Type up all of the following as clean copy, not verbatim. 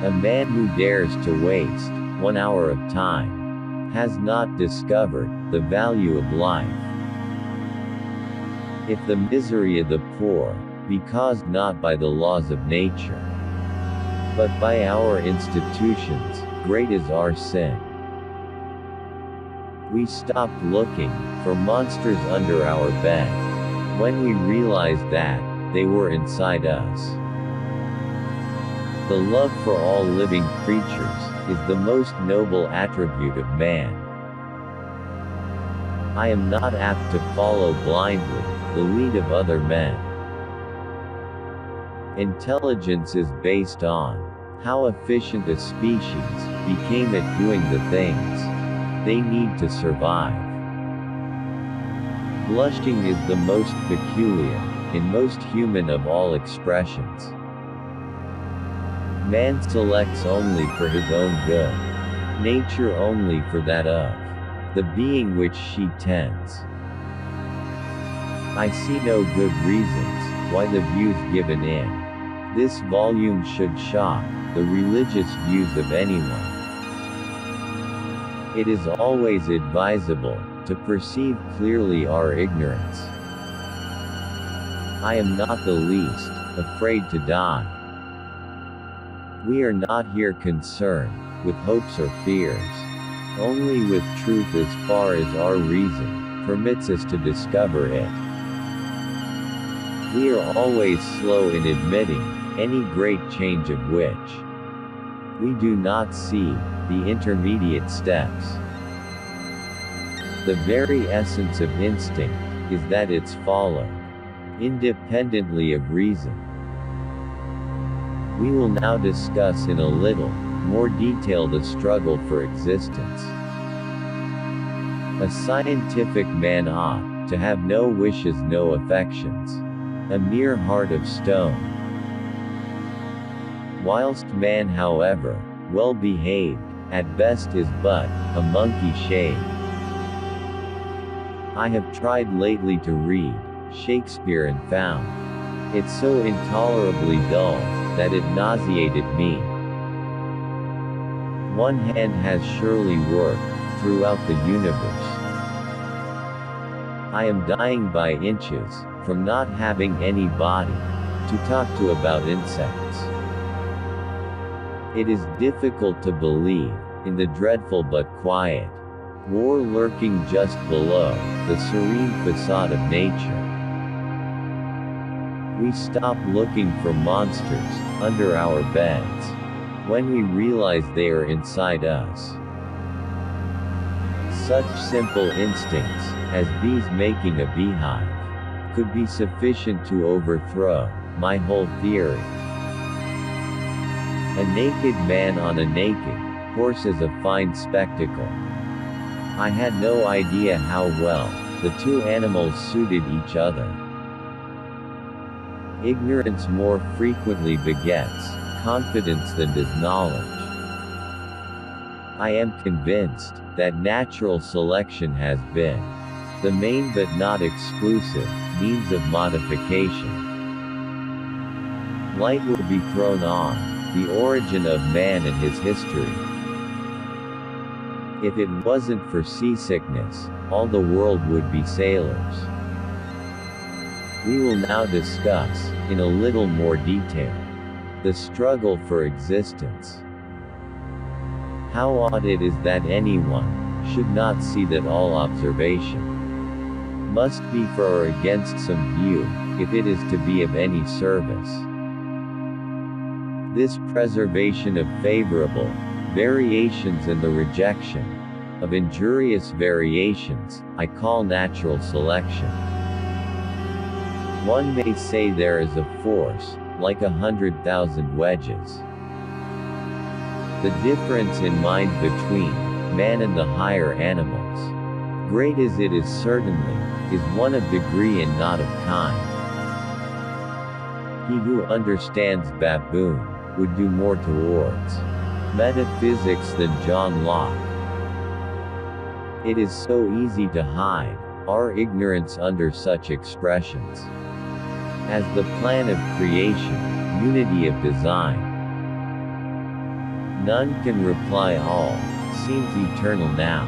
A man who dares to waste 1 hour of time has not discovered the value of life. If the misery of the poor be caused not by the laws of nature, but by our institutions, great is our sin. We stopped looking for monsters under our bed when we realized that they were inside us. The love for all living creatures is the most noble attribute of man. I am not apt to follow blindly the lead of other men. Intelligence is based on how efficient a species became at doing the things they need to survive. Blushing is the most peculiar and most human of all expressions. Man selects only for his own good, nature only for that of the being which she tends. I see no good reasons why the views given in this volume should shock the religious views of anyone. It is always advisable to perceive clearly our ignorance. I am not the least afraid to die. We are not here concerned with hopes or fears, only with truth as far as our reason permits us to discover it. We are always slow in admitting any great change of which we do not see the intermediate steps. The very essence of instinct is that it's followed independently of reason. We will now discuss in a little more detail the struggle for existence. A scientific man ought to have no wishes, no affections, a mere heart of stone. Whilst man, however well behaved, at best is but a monkey shade. I have tried lately to read Shakespeare and found it so intolerably dull that it nauseated me. One hand has surely worked throughout the universe. I am dying by inches from not having any body to talk to about insects. It is difficult to believe in the dreadful but quiet war lurking just below the serene facade of nature. We stop looking for monsters under our beds when we realize they are inside us. Such simple instincts as bees making a beehive could be sufficient to overthrow my whole theory. A naked man on a naked horse is a fine spectacle. I had no idea how well the two animals suited each other. Ignorance more frequently begets confidence than does knowledge. I am convinced that natural selection has been the main but not exclusive means of modification. Light will be thrown on the origin of man and his history. If it wasn't for seasickness, all the world would be sailors. We will now discuss, in a little more detail, the struggle for existence. How odd it is that anyone should not see that all observation must be for or against some view, if it is to be of any service. This preservation of favorable variations and the rejection of injurious variations, I call natural selection. One may say there is a force, like 100,000 wedges. The difference in mind between man and the higher animals, great as it is certainly, is one of degree and not of kind. He who understands baboon would do more towards metaphysics than John Locke. It is so easy to hide our ignorance under such expressions as the plan of creation, unity of design. None can reply all, seems eternal now.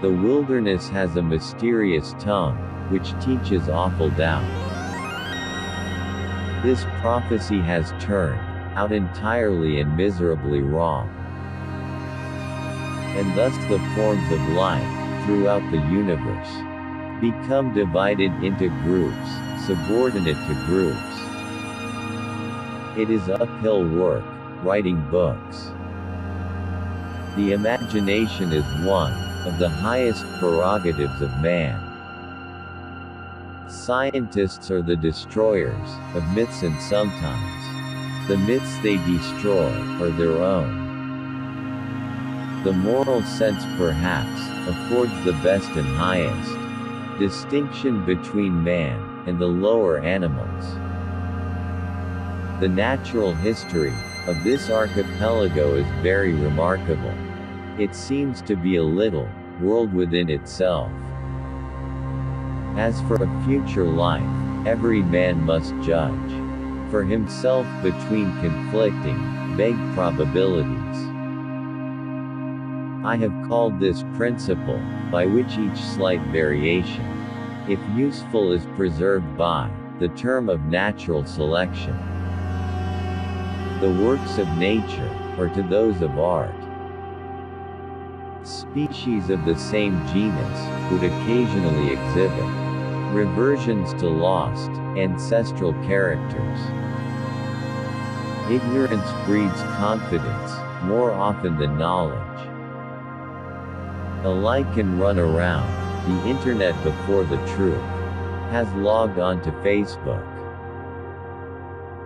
The wilderness has a mysterious tongue, which teaches awful doubt. This prophecy has turned out entirely and miserably wrong. And thus the forms of life, throughout the universe, become divided into groups, subordinate to groups. It is uphill work, writing books. The imagination is one of the highest prerogatives of man. Scientists are the destroyers of myths, and sometimes the myths they destroy are their own. The moral sense perhaps affords the best and highest distinction between man and the lower animals. The natural history of this archipelago is very remarkable. It seems to be a little world within itself. As for a future life, every man must judge for himself between conflicting, vague probabilities. I have called this principle, by which each slight variation, if useful, is preserved by the term of natural selection. The works of nature, or to those of art. Species of the same genus would occasionally exhibit reversions to lost, ancestral characters. Ignorance breeds confidence, more often than knowledge. A lie can run around the internet before the truth has logged on to Facebook.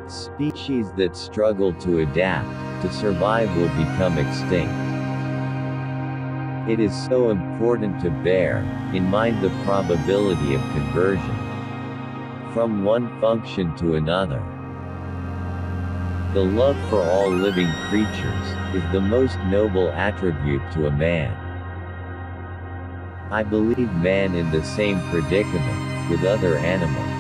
Species that struggle to adapt to survive will become extinct. It is so important to bear in mind the probability of conversion from one function to another. The love for all living creatures is the most noble attribute to a man. I believe man in the same predicament with other animals.